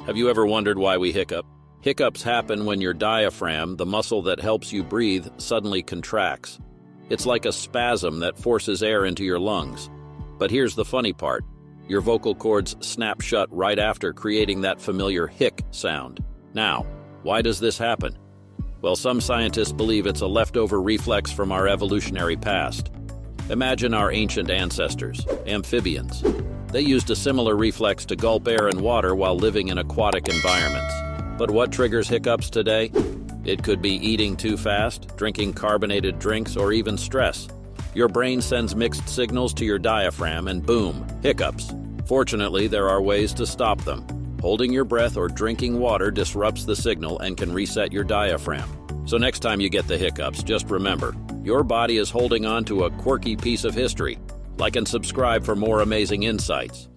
Have you ever wondered why we hiccup? Hiccups happen when your diaphragm, the muscle that helps you breathe, suddenly contracts. It's like a spasm that forces air into your lungs. But here's the funny part. Your vocal cords snap shut right after, creating that familiar hic sound. Now, why does this happen? Well, some scientists believe it's a leftover reflex from our evolutionary past. Imagine our ancient ancestors, amphibians. They used a similar reflex to gulp air and water while living in aquatic environments. But what triggers hiccups today? It could be eating too fast, drinking carbonated drinks, or even stress. Your brain sends mixed signals to your diaphragm and boom, hiccups. Fortunately, there are ways to stop them. Holding your breath or drinking water disrupts the signal and can reset your diaphragm. So next time you get the hiccups, just remember, your body is holding on to a quirky piece of history. Like and subscribe for more amazing insights.